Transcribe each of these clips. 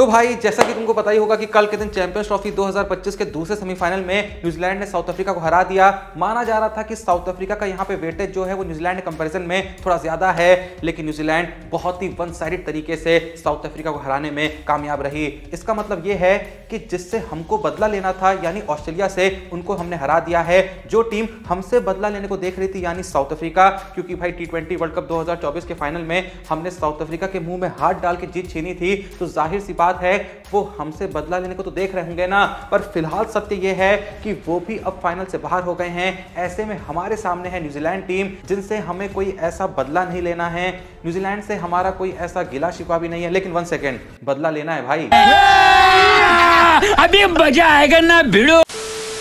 तो भाई जैसा कि तुमको पता ही होगा कि कल के दिन चैंपियंस ट्रॉफी 2025 के दूसरे सेमीफाइनल में न्यूजीलैंड ने साउथ अफ्रीका को हरा दिया। माना जा रहा था कि साउथ अफ्रीका का यहाँ पे वेटेज जो है वो न्यूजीलैंड के कंपैरिजन में थोड़ा ज्यादा है, लेकिन न्यूजीलैंड बहुत ही वन साइडेड तरीके से साउथ अफ्रीका को हराने में कामयाब रही। इसका मतलब ये है कि जिससे हमको बदला लेना था यानी ऑस्ट्रेलिया से, उनको हमने हरा दिया है। जो टीम हमसे बदला लेने को देख रही थी यानी साउथ अफ्रीका, क्योंकि भाई T20 वर्ल्ड कप 2024 के फाइनल में हमने साउथ अफ्रीका के मुंह में हाथ डाल के जीत छीनी थी, तो जाहिर सी बात है वो हमसे बदला लेने को तो देख रहे होंगे ना। पर फिलहाल सत्य ये है कि वो भी अब फाइनल से बाहर हो गए हैं। ऐसे में हमारे सामने है न्यूजीलैंड टीम, जिनसे हमें कोई ऐसा बदला नहीं लेना है। न्यूजीलैंड से हमारा कोई ऐसा गिला शिकवा भी नहीं है, लेकिन 1 सेकेंड, बदला लेना है भाई। अभी मजा आएगा ना भिड़ो।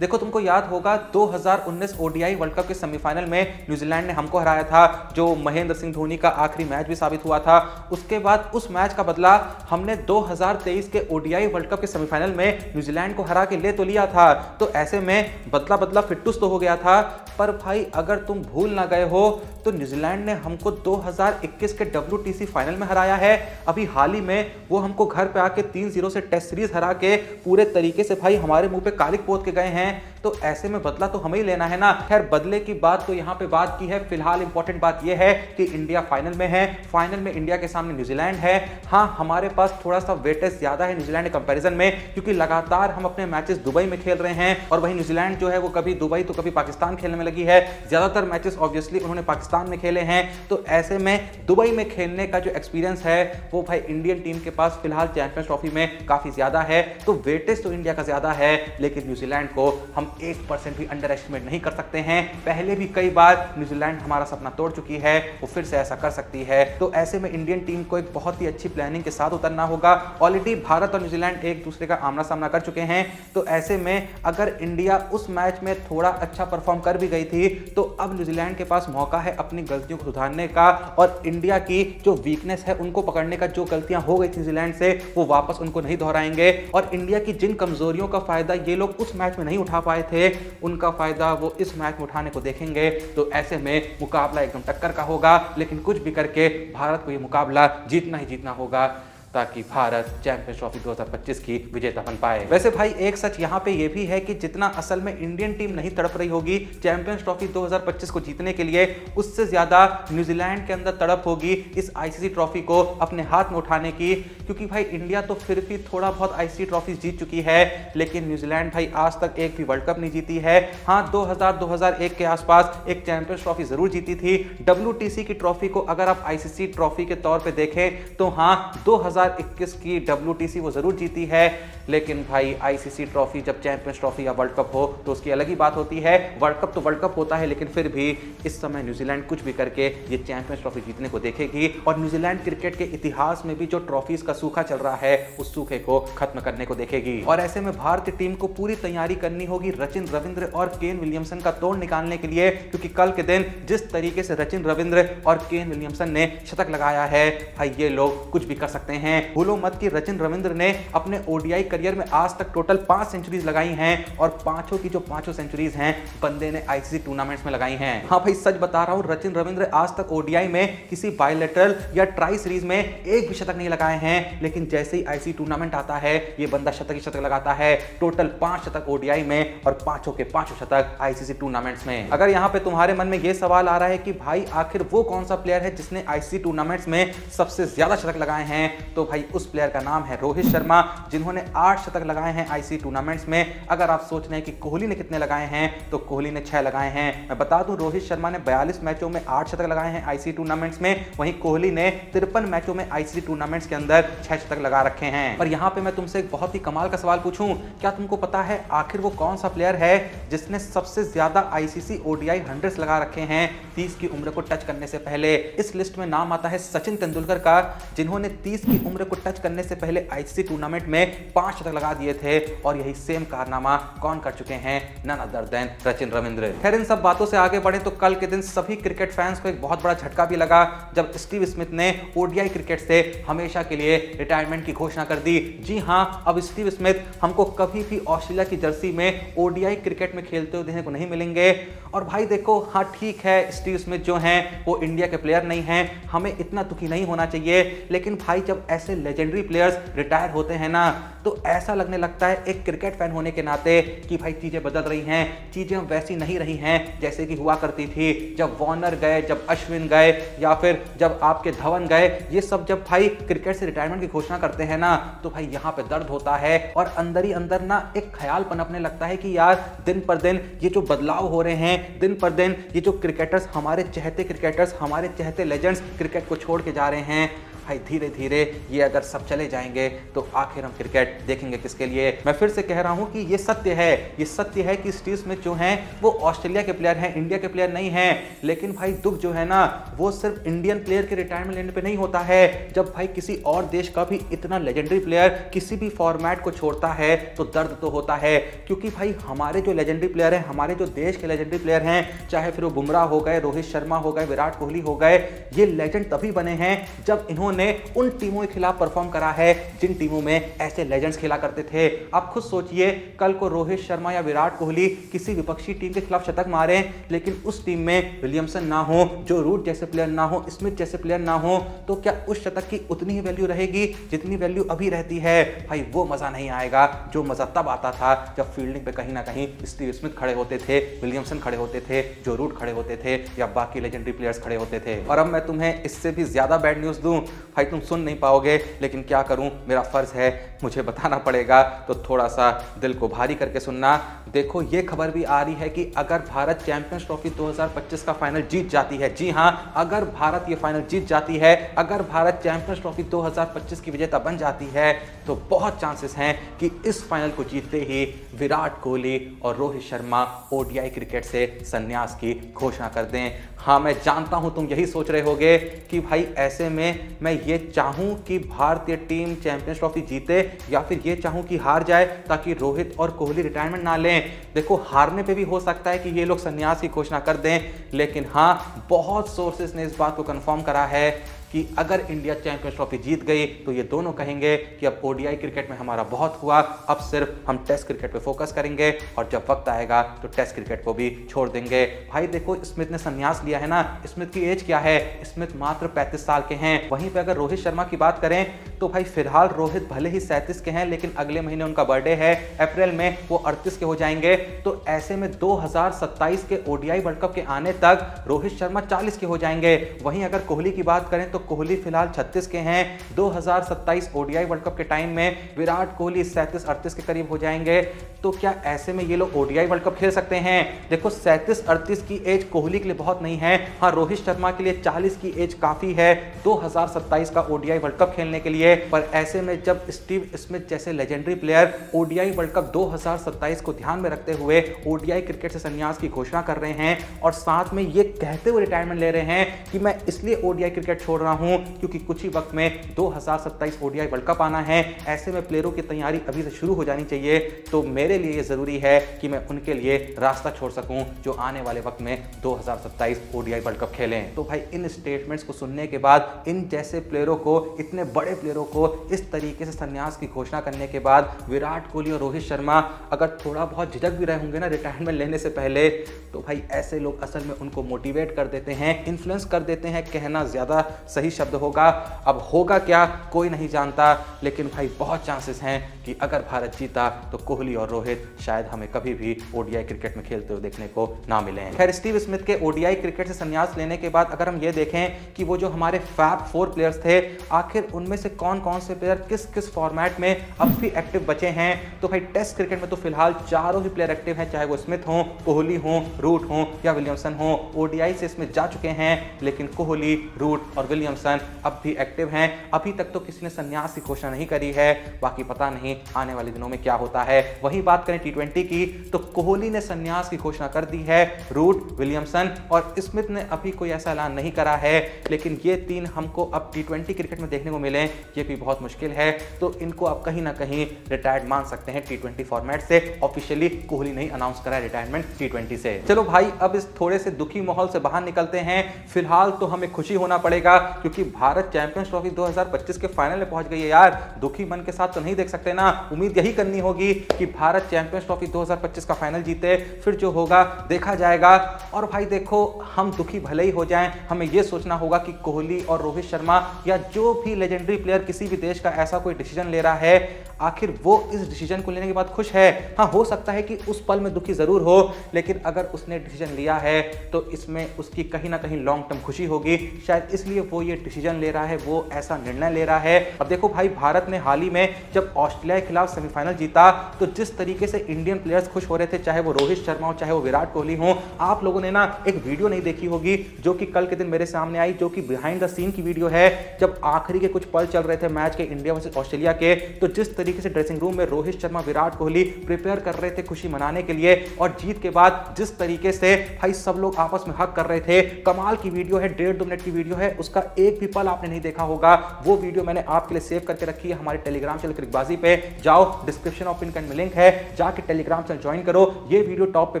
देखो तुमको याद होगा 2019 ओडीआई वर्ल्ड कप के सेमीफाइनल में न्यूजीलैंड ने हमको हराया था, जो महेंद्र सिंह धोनी का आखिरी मैच भी साबित हुआ था। उसके बाद उस मैच का बदला हमने 2023 के ओडीआई वर्ल्ड कप के सेमीफाइनल में न्यूजीलैंड को हरा के ले तो लिया था। तो ऐसे में बदला फिट्टूस तो हो गया था। पर भाई अगर तुम भूल ना गए हो तो न्यूजीलैंड ने हमको 2021 के WTC फाइनल में हराया है। अभी हाल ही में वो हमको घर पे आके 3-0 से टेस्ट सीरीज हरा के पूरे तरीके से भाई हमारे मुंह पे कालिक पोत के गए हैं। तो ऐसे में बदला तो हमें ही लेना है ना। खैर बदले की बात तो यहाँ पे बात की है, फिलहाल इंपॉर्टेंट बात यह है कि इंडिया फाइनल में है। फाइनल में इंडिया के सामने न्यूजीलैंड है। हाँ, हमारे पास थोड़ा सा वेटेज ज्यादा है न्यूजीलैंड के कंपैरिजन में, क्योंकि लगातार हम अपने मैचेस दुबई में खेल रहे हैं और वहीं न्यूजीलैंड जो है वो कभी दुबई तो कभी पाकिस्तान खेलने में लगी है। ज्यादातर मैचेस ऑब्वियसली उन्होंने पाकिस्तान में खेले हैं। तो ऐसे में दुबई में खेलने का जो एक्सपीरियंस है वो भाई इंडियन टीम के पास फिलहाल चैंपियंस ट्रॉफी में काफी ज्यादा है। तो वेटेज तो इंडिया का ज्यादा है, लेकिन न्यूजीलैंड को हम 1% भी अंडर एस्टिमेट नहीं कर सकते हैं। पहले भी कई बार न्यूजीलैंड हमारा सपना तोड़ चुकी है, वो फिर से ऐसा कर सकती है। तो ऐसे में इंडियन टीम को एक बहुत ही अच्छी प्लानिंग के साथ उतरना होगा। ऑलरेडी भारत और न्यूजीलैंड एक दूसरे का आमना सामना कर चुके हैं। तो ऐसे में अगर इंडिया उस मैच में थोड़ा अच्छा परफॉर्म कर भी गई थी, तो अब न्यूजीलैंड के पास मौका है अपनी गलतियों को सुधारने का और इंडिया की जो वीकनेस है उनको पकड़ने का। जो गलतियां हो गई थी न्यूजीलैंड से वो वापस उनको नहीं दोहराएंगे और इंडिया की जिन कमजोरियों का फायदा ये लोग उस मैच में नहीं उठा पाए थे, उनका फायदा वो इस मैच में उठाने को देखेंगे। तो ऐसे में मुकाबला एकदम टक्कर का होगा, लेकिन कुछ भी करके भारत को ये मुकाबला जीतना ही जीतना होगा, ताकि भारत चैंपियंस ट्रॉफी 2025 की विजेता बन पाए। वैसे भाई एक सच यहाँ पे ये भी है कि जितना असल में इंडियन टीम नहीं तड़प रही होगी चैंपियंस ट्रॉफी 2025 को जीतने के लिए, उससे ज्यादा न्यूजीलैंड के अंदर तड़प होगी इस आईसीसी ट्रॉफी को अपने हाथ में उठाने की। क्योंकि भाई इंडिया तो फिर भी थोड़ा बहुत आईसीसी ट्रॉफी जीत चुकी है, लेकिन न्यूजीलैंड भाई आज तक एक भी वर्ल्ड कप नहीं जीती है। हाँ, 2000-2001 के आसपास एक चैंपियंस ट्रॉफी जरूर जीती थी। WTC की ट्रॉफी को अगर आप आईसीसी ट्रॉफी के तौर पर देखें तो हाँ, 2021 की WTC वो जरूर जीती है, लेकिन भाई आईसीसी ट्रॉफी जब चैंपियंस ट्रॉफी या वर्ल्ड कप हो तो उसकी अलग ही बात होती है। वर्ल्ड कप तो वर्ल्ड कप होता है, लेकिन फिर भी इस समय न्यूजीलैंड कुछ भी करके ये चैंपियंस ट्रॉफी जीतने को देखेगी और न्यूजीलैंड क्रिकेट के इतिहास में भी जो ट्रॉफीज का सूखा चल रहा है उस सूखे को खत्म करने को देखेगी। और ऐसे में भारतीय टीम को पूरी तैयारी करनी होगी रचिन रविंद्र और केन विलियमसन का तोड़ निकालने के लिए, क्योंकि कल के दिन जिस तरीके से रचिन रविंद्र और केन विलियमसन ने शतक लगाया है, भाई ये लोग कुछ भी कर सकते हैं। भूलो मत कि रचिन रविंद्र ने अपने ओडीआई करियर में आज तक टोटल 5 सेंचुरीज लगाई हैं और पांचों की जो पांचों सेंचुरीज हैं बंदे ने आईसीसी टूर्नामेंट्स में लगाई हैं। हाँ भाई सच बता रहा हूं, रचिन रविंद्र आज तक ओडीआई में किसी बायलैटरल या ट्राई सीरीज में एक भी शतक नहीं लगाए हैं, लेकिन जैसे ही आईसीसी टूर्नामेंट आता है ये बंदा शतक ही शतक लगाता है। टोटल 5 शतक ओडीआई में और पांचों के पांचों शतक आईसीसी टूर्नामेंट्स में। अगर यहाँ पे तुम्हारे मन में ये सवाल आ रहा है कि भाई आखिर वो कौन सा प्लेयर है जिसने आईसीसी टूर्नामेंट्स में सबसे ज्यादा शतक लगाए हैं, तो भाई उस प्लेयर का नाम है रोहित शर्मा, जिन्होंने 8 शतक लगाए हैं आईसीसी टूर्नामेंट्स में। अगर आप सोच रहे हैं कि कोहली ने कितने लगाए हैं, तो कोहली ने 6 लगाए हैं। मैं बता दूं रोहित शर्मा ने 42 मैचों में 8 शतक लगाए हैं आईसीसी टूर्नामेंट्स में, वहीं कोहली ने 53 मैचों में आईसीसी टूर्नामेंट्स के अंदर 6 शतक लगा रखे हैं। पर यहाँ पे मैं तुमसे एक बहुत ही कमाल का सवाल पूछूं, क्या तुमको पता है आखिर वो कौन सा प्लेयर है जिसने सबसे ज्यादा आईसीसी ओडीआई 100 लगा रखे हैं 30 की उम्र को टच करने से पहले? इस लिस्ट में नाम आता है सचिन तेंदुलकर का, जिन्होंने 30 की उम्र को टच करने से पहले आईसीसी टूर्नामेंट में 5 शतक लगा दिए थे। और यही सेम कारनामा कौन कर चुके हैं? None other than Rachin Ravindra. खैर इन सब बातों से आगे बढ़े तो कल के दिन सभी क्रिकेट फैंस को एक बहुत बड़ा झटका भी लगा जब स्टीव स्मिथ ने ओडीआई क्रिकेट से हमेशा के लिए रिटायरमेंट की घोषणा कर दी। जी हां, अब स्टीव स्मिथ हमको कभी भी ऑस्ट्रेलिया की जर्सी में ओडीआई क्रिकेट में खेलते हुए देखने को नहीं मिलेंगे। और भाई देखो, हाँ ठीक है, स्टीव स्मिथ जो हैं वो इंडिया के प्लेयर नहीं हैं, हमें इतना दुखी नहीं होना चाहिए, लेकिन भाई जब ऐसे लेजेंडरी प्लेयर्स रिटायर होते हैं ना, तो ऐसा लगने लगता है एक क्रिकेट फैन होने के नाते कि भाई चीजें बदल रही हैं, चीजें वैसी नहीं रही हैं जैसे कि हुआ करती थी। जब वार्नर गए, जब अश्विन गए, या फिर जब आपके धवन गए, ये सब जब भाई क्रिकेट से रिटायरमेंट की घोषणा करते हैं ना, तो भाई यहाँ पे दर्द होता है और अंदर ही अंदर ना एक ख्याल पनपने लगता है कि यार दिन पर दिन ये जो बदलाव हो रहे हैं, दिन पर दिन ये जो क्रिकेटर्स, हमारे चहेते क्रिकेटर्स, हमारे चहेते लेजेंड्स क्रिकेट को छोड़ के जा रहे हैं, भाई धीरे धीरे ये अगर सब चले जाएंगे तो आखिर हम क्रिकेट देखेंगे किसके लिए। मैं फिर से कह रहा हूं कि ये सत्य है, ये सत्य है कि स्टीव स्मिथ जो हैं वो ऑस्ट्रेलिया के प्लेयर हैं, इंडिया के प्लेयर नहीं हैं। लेकिन भाई दुख जो है ना, वो सिर्फ इंडियन प्लेयर के रिटायरमेंट लेने पे नहीं होता है। जब भाई किसी और देश का भी इतना लेजेंडरी प्लेयर किसी भी फॉर्मेट को छोड़ता है तो दर्द तो होता है, क्योंकि भाई हमारे जो लेजेंडरी प्लेयर हैं, हमारे जो देश के लेजेंडरी प्लेयर हैं, चाहे फिर वो बुमराह हो गए, रोहित शर्मा हो गए, विराट कोहली हो गए, ये लेजेंड तभी बने हैं जब इन्होंने उन टीमों के खिलाफ परफॉर्म करा है जिन टीमों में ऐसे लेजेंड्स खेला करते थे। आप खुद सोचिए, कल को रोहित शर्मा या विराट कोहली किसी विपक्षी टीम के खिलाफ शतक मारे, लेकिन उस टीम में विलियमसन ना हो, जो रूट जैसे प्लेयर ना हो, स्मिथ जैसे प्लेयर ना हो, तो क्या उस शतक की उतनी ही वैल्यू रहेगी जितनी वैल्यू अभी रहती है? भाई वो मजा नहीं आएगा जो मजा तब आता था जब फील्डिंग पे कहीं ना कहीं स्टीव स्मिथ खड़े होते थे, विलियमसन खड़े होते थे, जो रूट खड़े होते थे, या बाकी लेजेंडरी प्लेयर्स खड़े होते थे। और अब मैं तुम्हें इससे भी ज्यादा बैड न्यूज दूं, भाई तुम सुन नहीं पाओगे, लेकिन क्या करूं, मेरा फर्ज है, मुझे बताना पड़ेगा, तो थोड़ा सा दिल को भारी करके सुनना। देखो, ये खबर भी आ रही है कि अगर भारत चैंपियंस ट्रॉफी 2025 का फाइनल जीत जाती है, जी हां, अगर भारत ये फाइनल जीत जाती है, अगर भारत चैंपियंस ट्रॉफी 2025 की विजेता बन जाती है, तो बहुत चांसेस हैं कि इस फाइनल को जीतते ही विराट कोहली और रोहित शर्मा ओडीआई क्रिकेट से संन्यास की घोषणा कर दें। हाँ, मैं जानता हूं तुम यही सोच रहे होगे कि भाई ऐसे में मैं ये चाहूं कि भारतीय टीम चैंपियंस ट्रॉफी जीते, या फिर ये चाहूं कि हार जाए ताकि रोहित और कोहली रिटायरमेंट ना लें। देखो, हारने पे भी हो सकता है कि ये लोग संन्यास की घोषणा कर दें, लेकिन हाँ, बहुत सोर्सेस ने इस बात को कंफर्म करा है कि अगर इंडिया चैंपियंस ट्रॉफी जीत गई तो ये दोनों कहेंगे कि अब ओडीआई क्रिकेट में हमारा बहुत हुआ, अब सिर्फ हम टेस्ट क्रिकेट पे फोकस करेंगे, और जब वक्त आएगा तो टेस्ट क्रिकेट को भी छोड़ देंगे। भाई देखो, स्मिथ ने संन्यास लिया है ना, स्मिथ की एज क्या है? स्मिथ मात्र 35 साल के हैं। वहीं पे अगर रोहित शर्मा की बात करें तो भाई फिलहाल रोहित भले ही 37 के हैं, लेकिन अगले महीने उनका बर्थडे है, अप्रैल में वो 38 के हो जाएंगे। तो ऐसे में 2027 के ओडीआई वर्ल्ड कप के आने तक रोहित शर्मा 40 के हो जाएंगे। वहीं अगर कोहली की बात करें तो कोहली फिलहाल 36 के हैं, 2027 ओडीआई वर्ल्ड कप के टाइम में विराट कोहली 37-38 के करीब हो जाएंगे। तो क्या ऐसे में ये लोग ओडीआई वर्ल्ड कप खेल सकते हैं? देखो, 37-38 की एज कोहली के लिए बहुत नहीं है, हाँ रोहित शर्मा के लिए 40 की एज काफी है 2027 का ओडीआई वर्ल्ड कप खेलने के लिए। पर ऐसे में जब स्टीव स्मिथ जैसे legendary player ODI world cup 2027 को ध्यान में रखते हुए ओडीआई क्रिकेट से संन्यास की घोषणा कर रहे हैं, और साथ में ये कहते हुए रिटायरमेंट ले रहे हैं कि मैं इसलिए ओडीआई क्रिकेट छोड़ रहा हूं क्योंकि कुछ ही वक्त में 2027 ओडीआई वर्ल्ड कप आना है, ऐसे में प्लेयरों की तैयारी अभी से शुरू हो जानी चाहिए। तो मेरे लिए ये जरूरी है कि मैं उनके लिए रास्ता छोड़ सकूं जो आने वाले वक्त में 2027 ओडीआई वर्ल्ड कप खेलें। तो भाई इन स्टेटमेंट्स को सुनने के बाद, इन जैसे प्लेयरों को, इतने बड़े प्लेयरों को इस तरीके से संन्यास की घोषणा करने के बाद विराट कोहली और रोहित शर्मा अगर थोड़ा बहुत झिझक भी रहे होंगे ना रिटायरमेंट लेने से पहले, तो भाई ऐसे लोग असल में उनको मोटिवेट कर देते हैं, इन्फ्लुएंस कर देते हैं, कहना ज्यादा सही शब्द होगा। अब होगा क्या कोई नहीं जानता, लेकिन भाई बहुत चांसेस हैं कि अगर भारत जीता तो कोहली और रोहित शायद हमें कभी भी ओडीआई क्रिकेट में खेलते हुए देखने को ना मिले। खैर, स्टीव स्मिथ के ओडीआई क्रिकेट से संन्यास लेने के बाद अगर हम ये देखें कि वो जो हमारे फैब 4 प्लेयर्स थे, आखिर उनमें से कौन कौन से प्लेयर किस किस फॉर्मेट में अब भी एक्टिव बचे हैं, तो भाई टेस्ट क्रिकेट में तो फिलहाल चारों ही प्लेयर एक्टिव हैं, चाहे वो स्मिथ हो, कोहली हो, रूट हो या विलियमसन हो। ओडीआई से स्मिथ जा चुके हैं, लेकिन कोहली, रूट और विलियमसन अब भी एक्टिव हैं। अभी तक तो किसी ने संन्यास की घोषणा नहीं करी है, बाकी पता नहीं आने वाले दिनों में क्या होता है। वही बात करें टी20 की, तो कोहली ने संन्यास की घोषणा कर दी है, रूट, विलियमसन और स्मिथ ने अभी कोई ऐसा ऐलान नहीं करा है, लेकिन ये तीन हमको अब टी20 क्रिकेट में देखने को मिले, ये भी बहुत मुश्किल है। तो इनको आप कहीं ना कहीं रिटायर्ड मान सकते हैं टी20 फॉर्मेट से। ऑफिशियली कोहली नहीं अनाउंस करा रिटायरमेंट टी20 से। चलो भाई, अब इस थोड़े से दुखी माहौल से बाहर निकलते हैं। फिलहाल तो हमें खुशी होना पड़ेगा क्योंकि भारत चैंपियंस ट्रॉफी 2025 के फाइनल में पहुंच गई है यार। दुखी मन के साथ तो नहीं देख सकते ना। उम्मीद यही करनी होगी कि भारत चैंपियंस ट्रॉफी 2025 का फाइनल जीते, फिर जो होगा देखा जाएगा। और भाई देखो, हम दुखी भले ही हो जाएं, हमें यह सोचना होगा कि कोहली और रोहित शर्मा या जो भी लेजेंडरी प्लेयर किसी भी देश का ऐसा कोई डिसीजन ले रहा है, आखिर वो इस डिसीजन को लेने के बाद खुश है। हाँ, हो सकता है कि उस पल में दुखी जरूर हो, लेकिन अगर उसने डिसीजन लिया है तो इसमें उसकी कहीं ना कहीं लॉन्ग टर्म खुशी होगी। शायद इसलिए वो ये डिसीजन ले रहा है, वो ऐसा निर्णय ले रहा है। अब देखो भाई, भारत ने हाल ही में जब ऑस्ट्रेलिया के खिलाफ सेमीफाइनल जीता तो जिस तरीके से इंडियन प्लेयर्स खुश हो रहे थे, चाहे वो रोहित शर्मा हो चाहे वो विराट कोहली हो। आप लोगों ने ना एक वीडियो नहीं देखी होगी जो कि कल के दिन मेरे सामने आई, जो कि बिहाइंड द सीन की वीडियो है। जब आखिरी के कुछ पल चल रहे थे मैच के इंडिया वर्सेस ऑस्ट्रेलिया के, तो जिस तरीके से ड्रेसिंग रूम में रोहित शर्मा विराट कोहली प्रिपेयर कर रहे थे खुशी मनाने के लिए, और जीत के बाद जिस तरीके से भाई सब लोग आपस में हक कर रहे थे, कमाल की वीडियो है। 1.5-2 मिनट की वीडियो है, उसका एक भी पल आपने नहीं देखा होगा। वो वीडियो मैंने आपके लिए सेव करके रखी है हमारे टेलीग्राम चैनल क्रिकबाजी पे। जाओ, डिस्क्रिप्शन और पिन में लिंक है, जाके टेलीग्राम चैनल ज्वाइन करो। ये वीडियो टॉप पे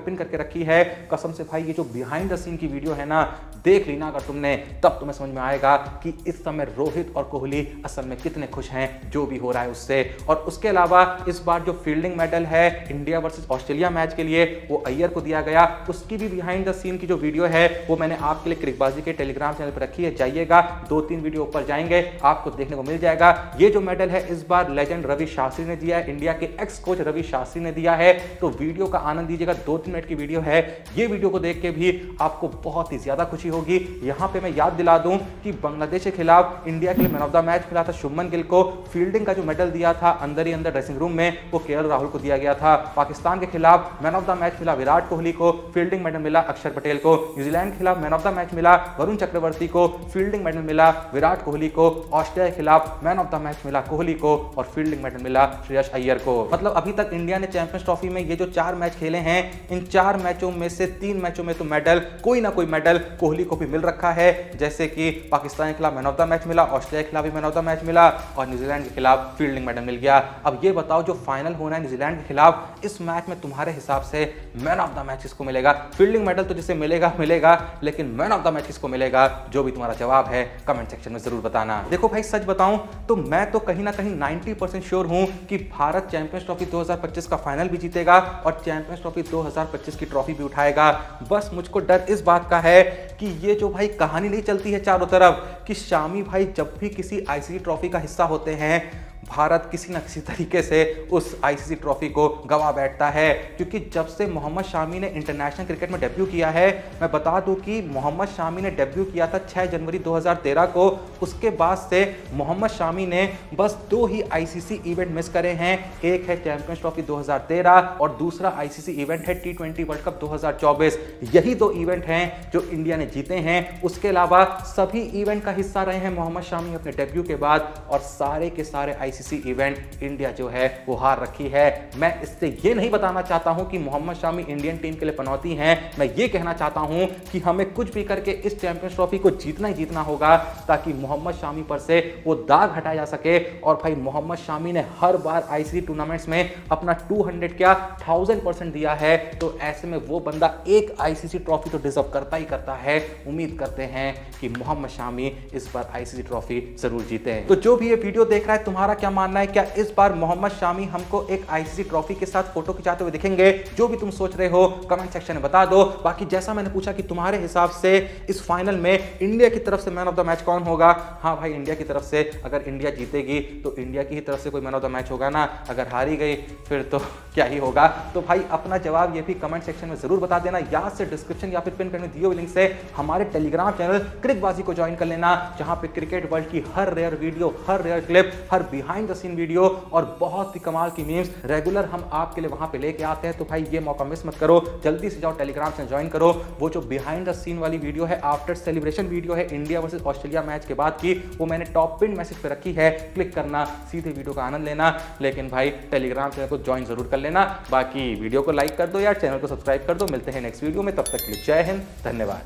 पिन करके रखी है। कसम से भाई, ये जो बिहाइंड द सीन की वीडियो है ना, देख ली ना अगर तुमने, तब तुम्हें समझ में आएगा कि इस समय रोहित और कोहली असल में कितने खुश हैं जो भी हो रहा है उससे। और उसके अलावा इस बार जो फील्डिंग मेडल है इंडिया वर्सेस ऑस्ट्रेलिया मैच के लिए, वो अय्यर को दिया गया। उसकी भी बिहाइंड द सीन की जो वीडियो है वो मैंने आपके लिए क्रिकबाजी के टेलीग्राम चैनल पर रखी है। जाइएगा, 2-3 वीडियो ऊपर जाएंगे, आपको देखने को मिल जाएगा। ये जो मेडल है इस बार लेजेंड रवि शास्त्री ने दिया है, इंडिया के एक्स कोच रवि शास्त्री ने दिया है। तो वीडियो का आनंद दीजिएगा। 2-3 मिनट की वीडियो है। ये वीडियो को देख के भी आपको बहुत ही ज्यादा खुशी होगी। यहां पे मैं याद दिला दूं कि बांग्लादेश के खिलाफ इंडिया के लिए मैन ऑफ द मैच मिला था शुभमन गिल को। फील्डिंग का जो मेडल दिया था अंदर ही अंदर ड्रेसिंग रूम में, वो केएल राहुल को दिया गया था। पाकिस्तान के खिलाफ मैन ऑफ द मैच मिला विराट कोहली को, फील्डिंग मेडल मिला अक्षर पटेल को। न्यूजीलैंड के खिलाफ मैन ऑफ द मैच मिला वरुण चक्रवर्ती को, फील्डिंग मेडल मिला विराट कोहली को। ऑस्ट्रेलिया के खिलाफ मैन ऑफ द मैच मिला कोहली को और फील्डिंग मेडल मिला श्रेयस अय्यर को। मतलब अभी तक इंडिया ने चैंपियंस ट्रॉफी में ये जो 4 मैच खेले हैं, इन 4 मैचों में से 3 मैचों में तो मेडल, कोई ना कोई मेडल कोहली को भी मिल रखा है। जैसे कि पाकिस्तान के खिलाफ मैन ऑफ द मैच मिला, ऑस्ट्रेलिया के खिलाफ भी मैन ऑफ द मैच मिला और न्यूजीलैंड के खिलाफ फील्डिंग मेडल मिल गया। अब ये बताओ, जो फाइनल होना है न्यूजीलैंड के खिलाफ, इस मैच में तुम्हारे हिसाब से मैन ऑफ द मैच किसको मिलेगा? फील्डिंग मेडल तो जिसे मिलेगा मिलेगा, लेकिन मैन ऑफ द मैच किसको मिलेगा? जो भी तुम्हारा जवाब है कमेंट सेक्शन में जरूर बताना। देखो भाई, सच बताऊं तो मैं तो कहीं ना कहीं 90% श्योर हूं कि भारत चैंपियंस ट्रॉफी 2025 का फाइनल भी जीतेगा और चैंपियंस ट्रॉफी 2025 की ट्रॉफी भी उठाएगा। बस मुझको डर इस बात का है कि ये जो भाई कहानी नहीं चलती है चारों तरफ कि शामी भाई जब भी किसी आईसीसी ट्रॉफी का हिस्सा होते हैं, भारत किसी न किसी तरीके से उस आईसीसी ट्रॉफी को गवा बैठता है। क्योंकि जब से मोहम्मद शामी ने इंटरनेशनल क्रिकेट में डेब्यू किया है, मैं बता दूं कि मोहम्मद शामी ने डेब्यू किया था 6 जनवरी 2013 को। उसके बाद से मोहम्मद शामी ने बस 2 ही आईसीसी इवेंट मिस करे हैं। एक है चैंपियंस ट्रॉफी 2013 और दूसरा आईसीसी इवेंट है T20 वर्ल्ड कप 2024। यही 2 इवेंट हैं जो इंडिया ने जीते हैं। उसके अलावा सभी इवेंट का हिस्सा रहे हैं मोहम्मद शामी अपने डेब्यू के बाद, और सारे के सारे आईसीसी इवेंट इंडिया जो है वो हार रखी है। मैं इससे ये नहीं बताना चाहता हूं कि मोहम्मद शामी इंडियन टीम के लिए पनौती हैं। मैं ये कहना चाहता हूं कि हमें कुछ भी करके इस चैंपियंस ट्रॉफी को जीतना ही जीतना होगा, ताकि मोहम्मद शामी पर से वो दाग हटाया जा सके। और भाई मोहम्मद शामी ने हर बार आईसीसी टूर्नामेंट्स में अपना 200 क्या 1000% दिया है, तो ऐसे में वो बंदा एक आईसीसी ट्रॉफी तो डिजर्व करता ही करता है। उम्मीद करते हैं कि मोहम्मद शामी इस बार आईसीसी ट्रॉफी जरूर जीते। तो जो भी ये वीडियो देख रहा है, तुम्हारा क्या मानना है? क्या इस बार मोहम्मद शामी हमको एक आईसीसी ट्रॉफी के साथ फोटो खिंचाते हुए दिखेंगे? जो भी तुम सोच रहे हो कमेंट सेक्शन में बता दो। बाकी जैसा मैंने पूछा कि तुम्हारे हिसाब से इस फाइनल में इंडिया की तरफ से मैन ऑफ द मैच कौन होगा? हाँ भाई, इंडिया की तरफ से अगर इंडिया जीतेगी तो इंडिया की ही तरफ से कोई मैन ऑफ द मैच होगा ना। अगर हारी गई फिर तो क्या ही होगा। तो भाई अपना जवाब ये भी कमेंट सेक्शन में जरूर बता देना। याद से डिस्क्रिप्शन या फिर पिन करने दिए हुए लिंक से हमारे टेलीग्राम चैनल क्रिकबाजी को ज्वाइन कर लेना, जहां पे क्रिकेट वर्ल्ड की हर रेयर वीडियो, हर रेयर क्लिप, हर बिहाइंड द सीन वीडियो और बहुत ही कमाल की मीम्स रेगुलर हम आपके लिए वहां पे लेके आते हैं। तो भाई ये मौका मिस मत करो, जल्दी से जाओ टेलीग्राम से ज्वाइन करो। वो जो बिहाइंड द सीन वाली वीडियो है, आफ्टर सेलिब्रेशन वीडियो है इंडिया वर्सेस ऑस्ट्रेलिया मैच के बाद की, वो मैंने टॉप पिन मैसेज पे रखी है। क्लिक करना, सीधे वीडियो का आनंद लेना। लेकिन भाई टेलीग्राम चैनल को ज्वाइन जरूर कर लेना। बाकी वीडियो को लाइक कर दो यार, चैनल को सब्सक्राइब कर दो। मिलते हैं नेक्स्ट वीडियो में, तब तक के लिए जय हिंद, धन्यवाद।